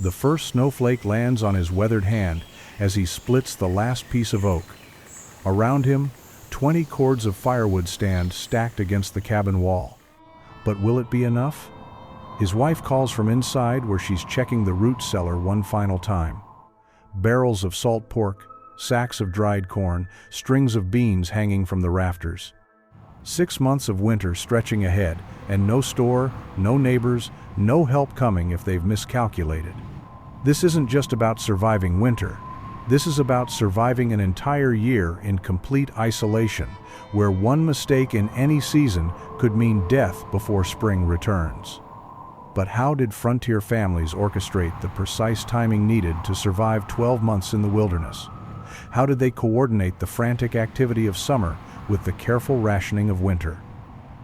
The first snowflake lands on his weathered hand as he splits the last piece of oak. Around him, 20 cords of firewood stand stacked against the cabin wall. But will it be enough? His wife calls from inside where she's checking the root cellar one final time. Barrels of salt pork, sacks of dried corn, strings of beans hanging from the rafters. 6 months of winter stretching ahead, and no store, no neighbors, no help coming if they've miscalculated. This isn't just about surviving winter. This is about surviving an entire year in complete isolation, where one mistake in any season could mean death before spring returns. But how did frontier families orchestrate the precise timing needed to survive 12 months in the wilderness? How did they coordinate the frantic activity of summer with the careful rationing of winter?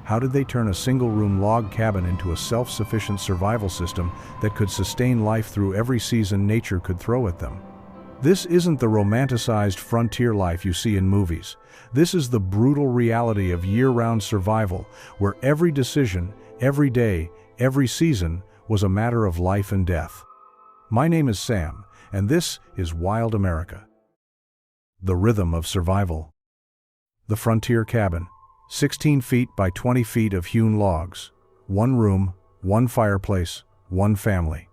How did they turn a single-room log cabin into a self-sufficient survival system that could sustain life through every season nature could throw at them? This isn't the romanticized frontier life you see in movies. This is the brutal reality of year-round survival, where every decision, every day, every season was a matter of life and death. My name is Sam, and this is Wild America. The rhythm of survival. The frontier cabin, 16 feet by 20 feet of hewn logs, one room, one fireplace, one family.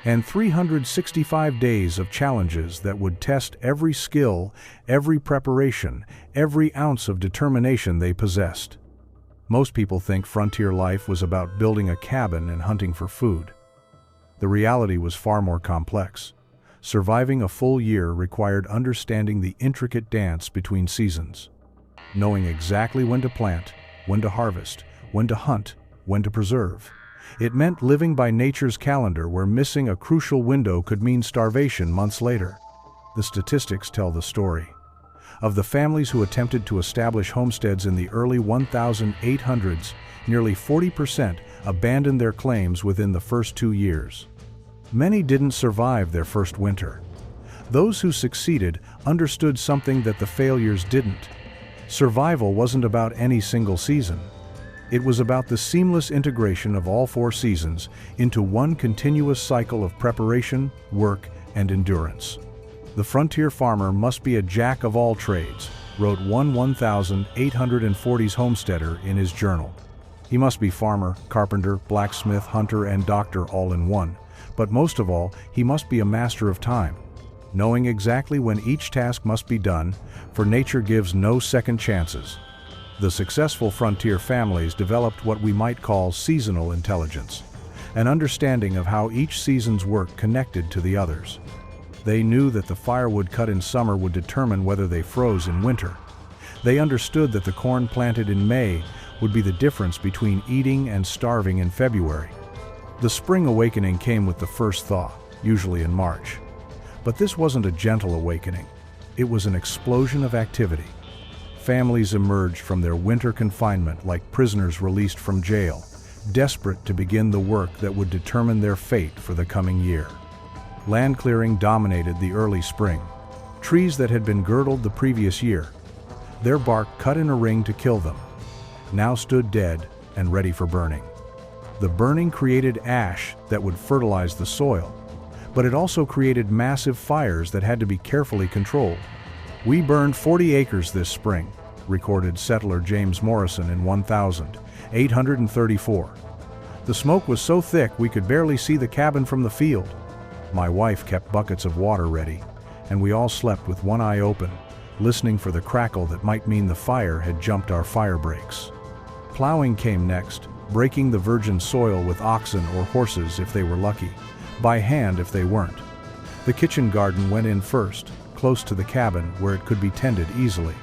And 365 days of challenges that would test every skill, every preparation, every ounce of determination they possessed. Most people think frontier life was about building a cabin and hunting for food. The reality was far more complex. Surviving a full year required understanding the intricate dance between seasons. Knowing exactly when to plant, when to harvest, when to hunt, when to preserve. It meant living by nature's calendar where missing a crucial window could mean starvation months later. The statistics tell the story. Of the families who attempted to establish homesteads in the early 1800s, nearly 40% abandoned their claims within the first 2 years. Many didn't survive their first winter. Those who succeeded understood something that the failures didn't. Survival wasn't about any single season. It was about the seamless integration of all 4 seasons into one continuous cycle of preparation, work, and endurance. The frontier farmer must be a jack of all trades, wrote one 1840s homesteader in his journal. He must be farmer, carpenter, blacksmith, hunter, and doctor all in one. But most of all, he must be a master of time, knowing exactly when each task must be done, for nature gives no second chances. The successful frontier families developed what we might call seasonal intelligence, an understanding of how each season's work connected to the others. They knew that the firewood cut in summer would determine whether they froze in winter. They understood that the corn planted in May would be the difference between eating and starving in February. The spring awakening came with the first thaw, usually in March. But this wasn't a gentle awakening. It was an explosion of activity. Families emerged from their winter confinement like prisoners released from jail, desperate to begin the work that would determine their fate for the coming year. Land clearing dominated the early spring. Trees that had been girdled the previous year, their bark cut in a ring to kill them, now stood dead and ready for burning. The burning created ash that would fertilize the soil, but it also created massive fires that had to be carefully controlled. "We burned 40 acres this spring," recorded settler James Morrison in 1834. "The smoke was so thick we could barely see the cabin from the field. My wife kept buckets of water ready, and we all slept with one eye open, listening for the crackle that might mean the fire had jumped our fire breaks." Plowing came next, breaking the virgin soil with oxen or horses if they were lucky, by hand if they weren't. The kitchen garden went in first, close to the cabin where it could be tended easily.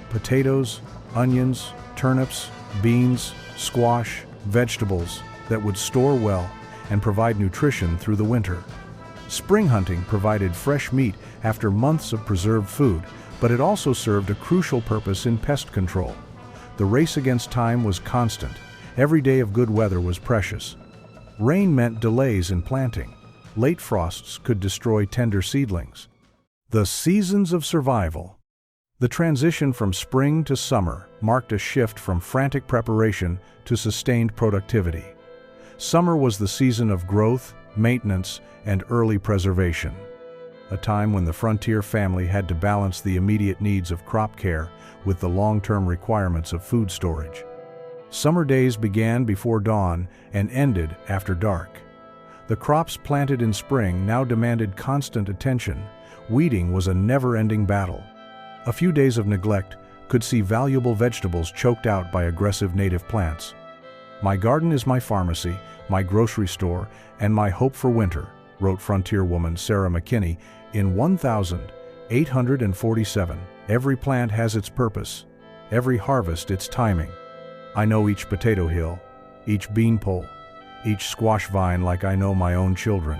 Potatoes, onions, turnips, beans, squash, vegetables that would store well and provide nutrition through the winter. Spring hunting provided fresh meat after months of preserved food, but it also served a crucial purpose in pest control. The race against time was constant. Every day of good weather was precious. Rain meant delays in planting. Late frosts could destroy tender seedlings. The seasons of survival. The transition from spring to summer marked a shift from frantic preparation to sustained productivity. Summer was the season of growth, maintenance, and early preservation. A time when the frontier family had to balance the immediate needs of crop care with the long-term requirements of food storage. Summer days began before dawn and ended after dark. The crops planted in spring now demanded constant attention. Weeding was a never-ending battle. A few days of neglect could see valuable vegetables choked out by aggressive native plants. "My garden is my pharmacy, my grocery store, and my hope for winter," wrote frontier woman Sarah McKinney in 1847. "Every plant has its purpose, every harvest its timing. I know each potato hill, each bean pole, each squash vine like I know my own children."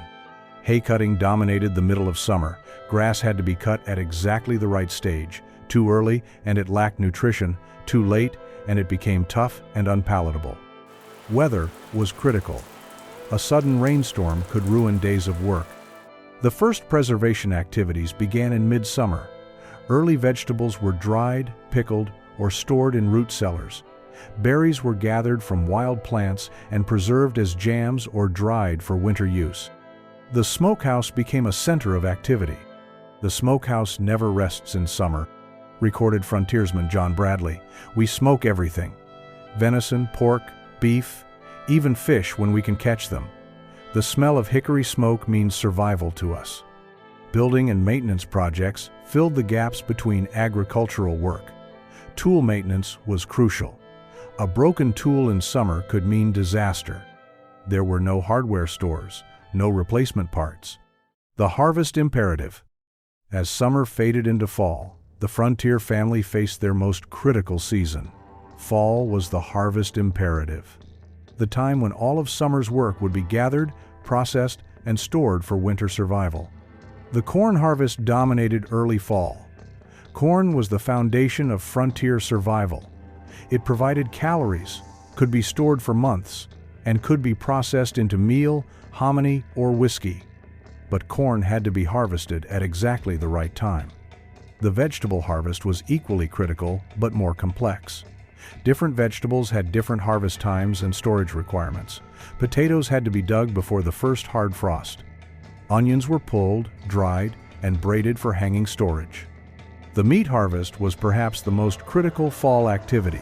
Hay cutting dominated the middle of summer. Grass had to be cut at exactly the right stage. Too early and it lacked nutrition, too late and it became tough and unpalatable. Weather was critical. A sudden rainstorm could ruin days of work. The first preservation activities began in midsummer. Early vegetables were dried, pickled, or stored in root cellars. Berries were gathered from wild plants and preserved as jams or dried for winter use. The smokehouse became a center of activity. "The smokehouse never rests in summer," recorded frontiersman John Bradley. "We smoke everything: venison, pork, beef, even fish when we can catch them. The smell of hickory smoke means survival to us." Building and maintenance projects filled the gaps between agricultural work. Tool maintenance was crucial. A broken tool in summer could mean disaster. There were no hardware stores, no replacement parts. The harvest imperative. As summer faded into fall, the frontier family faced their most critical season. Fall was the harvest imperative, the time when all of summer's work would be gathered, processed, and stored for winter survival. The corn harvest dominated early fall. Corn was the foundation of frontier survival. It provided calories, could be stored for months, and could be processed into meal, hominy, or whiskey. But corn had to be harvested at exactly the right time. The vegetable harvest was equally critical, but more complex. Different vegetables had different harvest times and storage requirements. Potatoes had to be dug before the first hard frost. Onions were pulled, dried, and braided for hanging storage. The meat harvest was perhaps the most critical fall activity.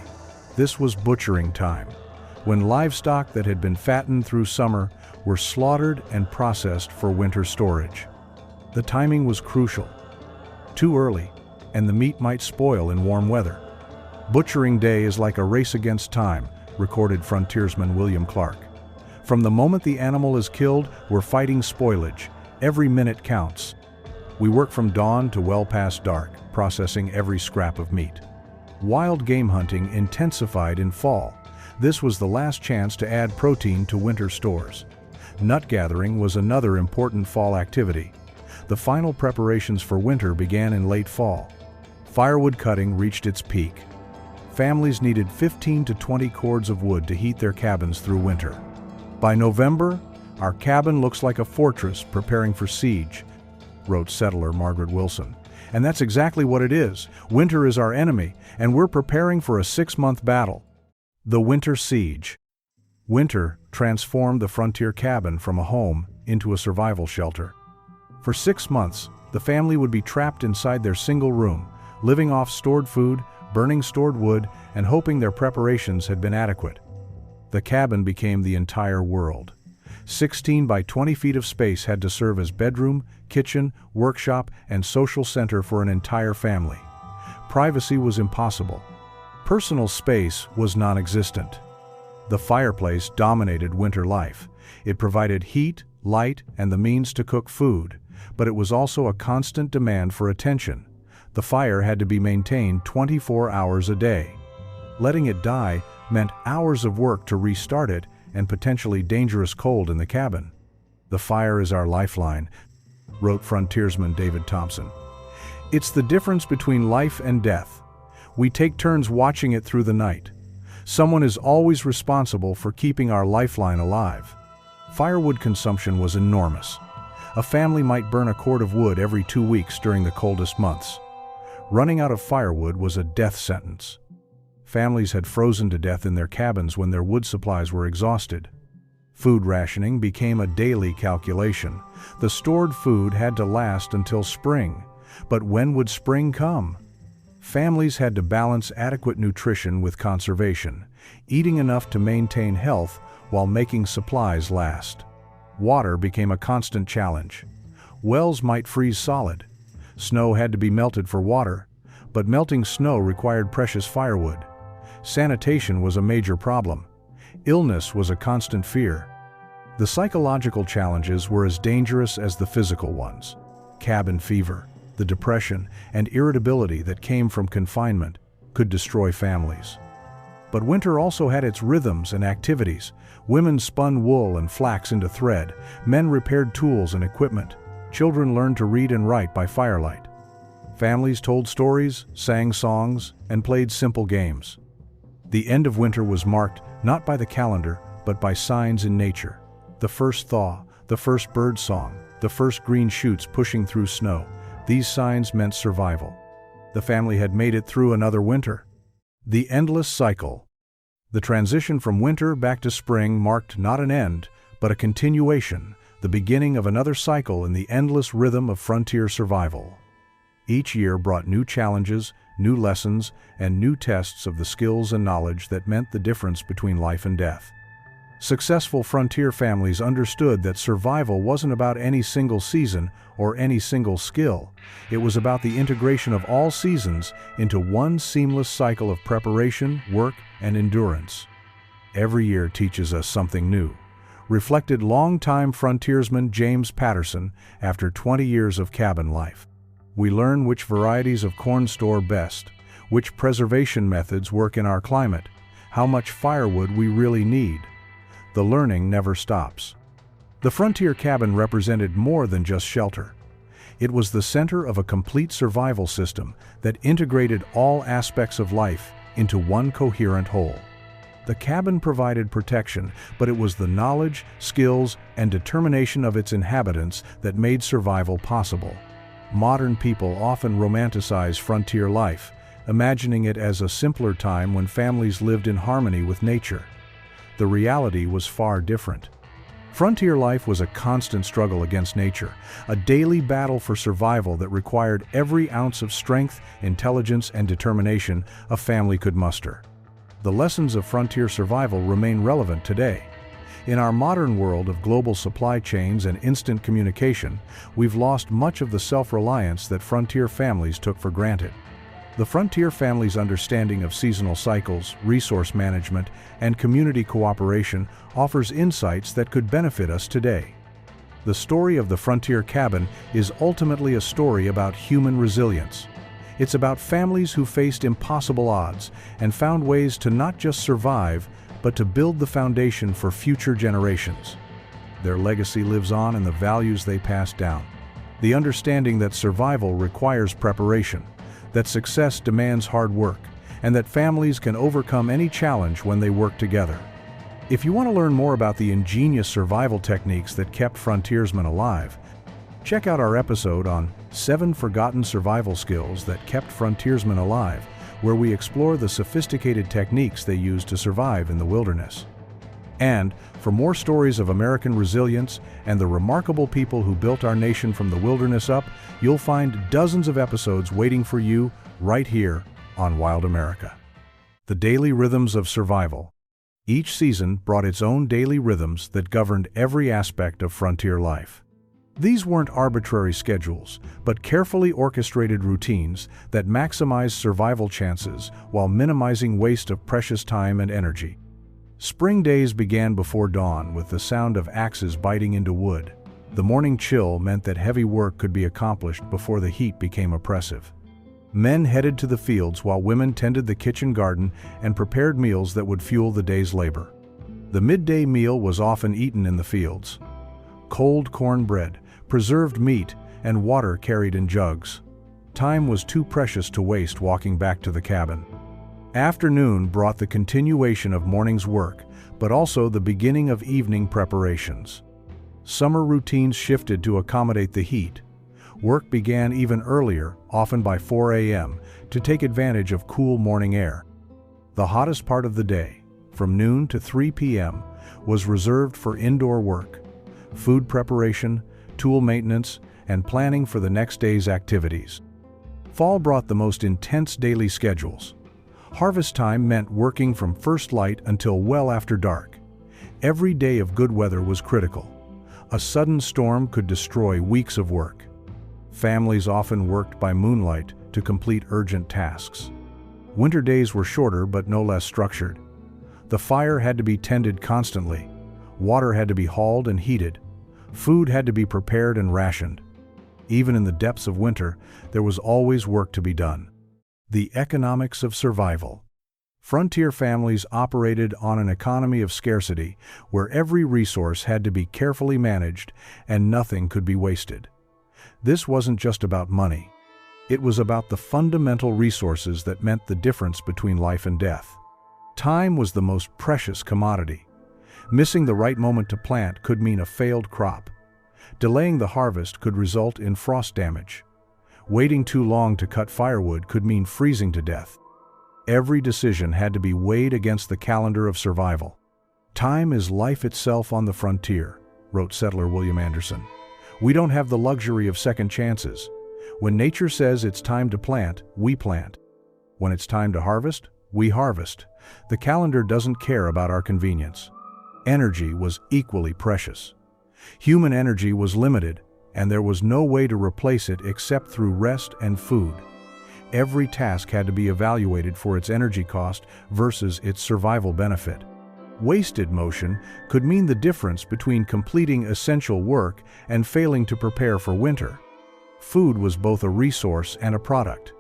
This was butchering time, when livestock that had been fattened through summer were slaughtered and processed for winter storage. The timing was crucial. Too early, and the meat might spoil in warm weather. "Butchering day is like a race against time," recorded frontiersman William Clark. "From the moment the animal is killed, we're fighting spoilage. Every minute counts. We work from dawn to well past dark, processing every scrap of meat." Wild game hunting intensified in fall. This was the last chance to add protein to winter stores. Nut gathering was another important fall activity. The final preparations for winter began in late fall. Firewood cutting reached its peak. Families needed 15 to 20 cords of wood to heat their cabins through winter. "By November, our cabin looks like a fortress preparing for siege," wrote settler Margaret Wilson. And that's exactly what it is. Winter is our enemy, and we're preparing for a 6-month battle. The winter siege. Winter transformed the frontier cabin from a home into a survival shelter. For 6 months, the family would be trapped inside their single room, living off stored food, burning stored wood, and hoping their preparations had been adequate. The cabin became the entire world. 16 by 20 feet of space had to serve as bedroom, kitchen, workshop, and social center for an entire family. Privacy was impossible. Personal space was non-existent. The fireplace dominated winter life. It provided heat, light, and the means to cook food, but it was also a constant demand for attention. The fire had to be maintained 24 hours a day. Letting it die meant hours of work to restart it and potentially dangerous cold in the cabin. "The fire is our lifeline," wrote frontiersman David Thompson. "It's the difference between life and death. We take turns watching it through the night. Someone is always responsible for keeping our lifeline alive." Firewood consumption was enormous. A family might burn a cord of wood every 2 weeks during the coldest months. Running out of firewood was a death sentence. Families had frozen to death in their cabins when their wood supplies were exhausted. Food rationing became a daily calculation. The stored food had to last until spring. But when would spring come? Families had to balance adequate nutrition with conservation, eating enough to maintain health while making supplies last. Water became a constant challenge. Wells might freeze solid. Snow had to be melted for water, but melting snow required precious firewood. Sanitation was a major problem. Illness was a constant fear. The psychological challenges were as dangerous as the physical ones. Cabin fever, the depression and irritability that came from confinement, could destroy families. But winter also had its rhythms and activities. Women spun wool and flax into thread. Men repaired tools and equipment. Children learned to read and write by firelight. Families told stories, sang songs, and played simple games. The end of winter was marked not by the calendar, but by signs in nature. The first thaw, the first bird song, the first green shoots pushing through snow. These signs meant survival. The family had made it through another winter. The endless cycle. The transition from winter back to spring marked not an end, but a continuation, the beginning of another cycle in the endless rhythm of frontier survival. Each year brought new challenges, new lessons, and new tests of the skills and knowledge that meant the difference between life and death. Successful frontier families understood that survival wasn't about any single season or any single skill. It was about the integration of all seasons into one seamless cycle of preparation, work, and endurance. Every year teaches us something new, reflected longtime frontiersman James Patterson after 20 years of cabin life. We learn which varieties of corn store best, which preservation methods work in our climate, how much firewood we really need. The learning never stops. The frontier cabin represented more than just shelter. It was the center of a complete survival system that integrated all aspects of life into one coherent whole. The cabin provided protection, but it was the knowledge, skills, and determination of its inhabitants that made survival possible. Modern people often romanticize frontier life, imagining it as a simpler time when families lived in harmony with nature. The reality was far different. Frontier life was a constant struggle against nature, a daily battle for survival that required every ounce of strength, intelligence, and determination a family could muster. The lessons of frontier survival remain relevant today. In our modern world of global supply chains and instant communication, we've lost much of the self-reliance that frontier families took for granted. The frontier family's understanding of seasonal cycles, resource management, and community cooperation offers insights that could benefit us today. The story of the frontier cabin is ultimately a story about human resilience. It's about families who faced impossible odds and found ways to not just survive, but to build the foundation for future generations. Their legacy lives on in the values they passed down. The understanding that survival requires preparation, that success demands hard work, and that families can overcome any challenge when they work together. If you want to learn more about the ingenious survival techniques that kept frontiersmen alive, check out our episode on 7 Forgotten Survival Skills That Kept Frontiersmen Alive, where we explore the sophisticated techniques they used to survive in the wilderness. And for more stories of American resilience and the remarkable people who built our nation from the wilderness up, you'll find dozens of episodes waiting for you right here on Wild America. The daily rhythms of survival. Each season brought its own daily rhythms that governed every aspect of frontier life. These weren't arbitrary schedules, but carefully orchestrated routines that maximized survival chances while minimizing waste of precious time and energy. Spring days began before dawn with the sound of axes biting into wood. The morning chill meant that heavy work could be accomplished before the heat became oppressive. Men headed to the fields while women tended the kitchen garden and prepared meals that would fuel the day's labor. The midday meal was often eaten in the fields. Cold cornbread, preserved meat, and water carried in jugs. Time was too precious to waste walking back to the cabin. Afternoon brought the continuation of morning's work, but also the beginning of evening preparations. Summer routines shifted to accommodate the heat. Work began even earlier, often by 4 a.m., to take advantage of cool morning air. The hottest part of the day, from noon to 3 p.m., was reserved for indoor work, food preparation, tool maintenance, and planning for the next day's activities. Fall brought the most intense daily schedules. Harvest time meant working from first light until well after dark. Every day of good weather was critical. A sudden storm could destroy weeks of work. Families often worked by moonlight to complete urgent tasks. Winter days were shorter but no less structured. The fire had to be tended constantly. Water had to be hauled and heated. Food had to be prepared and rationed. Even in the depths of winter, there was always work to be done. The economics of survival. Frontier families operated on an economy of scarcity, where every resource had to be carefully managed and nothing could be wasted. This wasn't just about money. It was about the fundamental resources that meant the difference between life and death. Time was the most precious commodity. Missing the right moment to plant could mean a failed crop. Delaying the harvest could result in frost damage. Waiting too long to cut firewood could mean freezing to death. Every decision had to be weighed against the calendar of survival. "Time is life itself on the frontier," wrote settler William Anderson. "We don't have the luxury of second chances. When nature says it's time to plant, we plant. When it's time to harvest, we harvest. The calendar doesn't care about our convenience." Energy was equally precious. Human energy was limited, and there was no way to replace it except through rest and food. Every task had to be evaluated for its energy cost versus its survival benefit. Wasted motion could mean the difference between completing essential work and failing to prepare for winter. Food was both a resource and a product.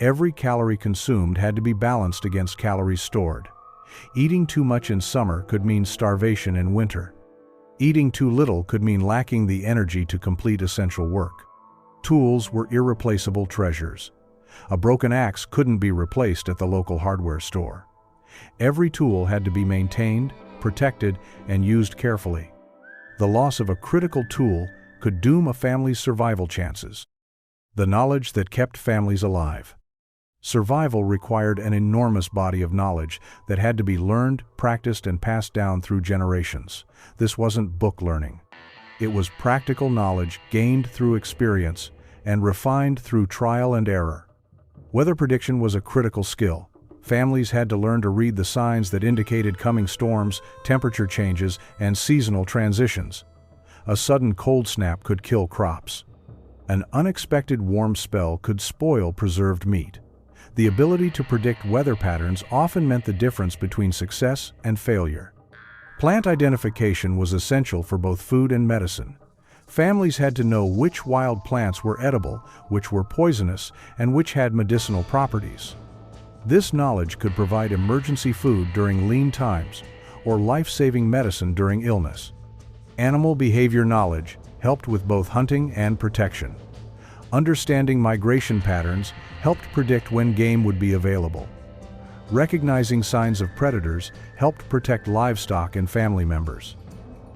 Every calorie consumed had to be balanced against calories stored. Eating too much in summer could mean starvation in winter. Eating too little could mean lacking the energy to complete essential work. Tools were irreplaceable treasures. A broken axe couldn't be replaced at the local hardware store. Every tool had to be maintained, protected, and used carefully. The loss of a critical tool could doom a family's survival chances. The knowledge that kept families alive. Survival required an enormous body of knowledge that had to be learned, practiced, and passed down through generations. This wasn't book learning. It was practical knowledge gained through experience and refined through trial and error. Weather prediction was a critical skill. Families had to learn to read the signs that indicated coming storms, temperature changes, and seasonal transitions. A sudden cold snap could kill crops. An unexpected warm spell could spoil preserved meat. The ability to predict weather patterns often meant the difference between success and failure. Plant identification was essential for both food and medicine. Families had to know which wild plants were edible, which were poisonous, and which had medicinal properties. This knowledge could provide emergency food during lean times or life-saving medicine during illness. Animal behavior knowledge helped with both hunting and protection. Understanding migration patterns helped predict when game would be available. Recognizing signs of predators helped protect livestock and family members.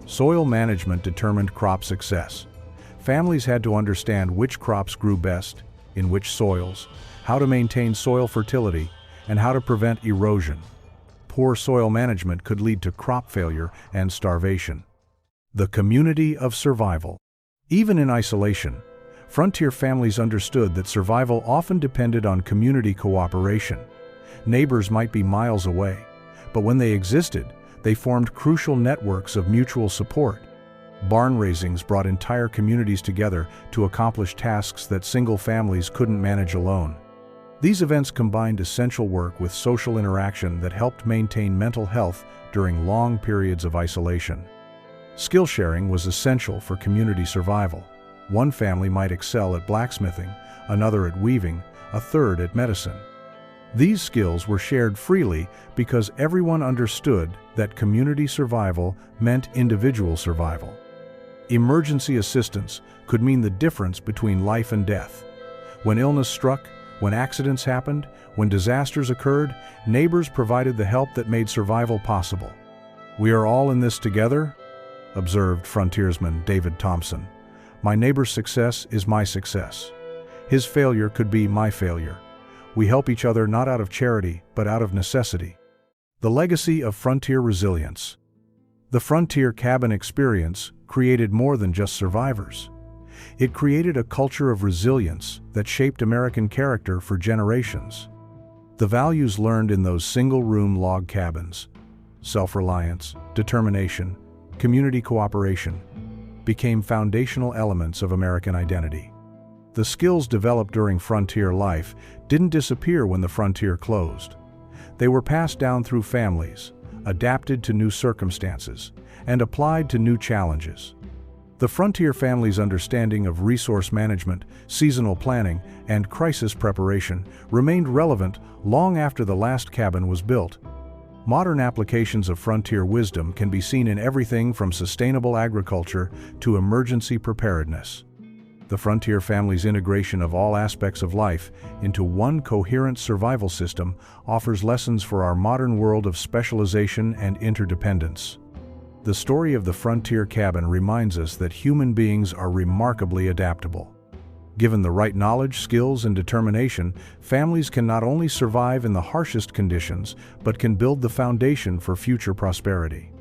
Soil management determined crop success. Families had to understand which crops grew best, in which soils, how to maintain soil fertility, and how to prevent erosion. Poor soil management could lead to crop failure and starvation. The community of survival. Even in isolation, frontier families understood that survival often depended on community cooperation. Neighbors might be miles away, but when they existed, they formed crucial networks of mutual support. Barn raisings brought entire communities together to accomplish tasks that single families couldn't manage alone. These events combined essential work with social interaction that helped maintain mental health during long periods of isolation. Skill sharing was essential for community survival. One family might excel at blacksmithing, another at weaving, a third at medicine. These skills were shared freely because everyone understood that community survival meant individual survival. Emergency assistance could mean the difference between life and death. When illness struck, when accidents happened, when disasters occurred, neighbors provided the help that made survival possible. "We are all in this together," observed frontiersman David Thompson. "My neighbor's success is my success. His failure could be my failure. We help each other not out of charity, but out of necessity." The legacy of frontier resilience. The frontier cabin experience created more than just survivors. It created a culture of resilience that shaped American character for generations. The values learned in those single-room log cabins, self-reliance, determination, community cooperation, became foundational elements of American identity. The skills developed during frontier life didn't disappear when the frontier closed. They were passed down through families, adapted to new circumstances, and applied to new challenges. The frontier family's understanding of resource management, seasonal planning, and crisis preparation remained relevant long after the last cabin was built. Modern applications of frontier wisdom can be seen in everything from sustainable agriculture to emergency preparedness. The frontier family's integration of all aspects of life into one coherent survival system offers lessons for our modern world of specialization and interdependence. The story of the frontier cabin reminds us that human beings are remarkably adaptable. Given the right knowledge, skills, and determination, families can not only survive in the harshest conditions, but can build the foundation for future prosperity.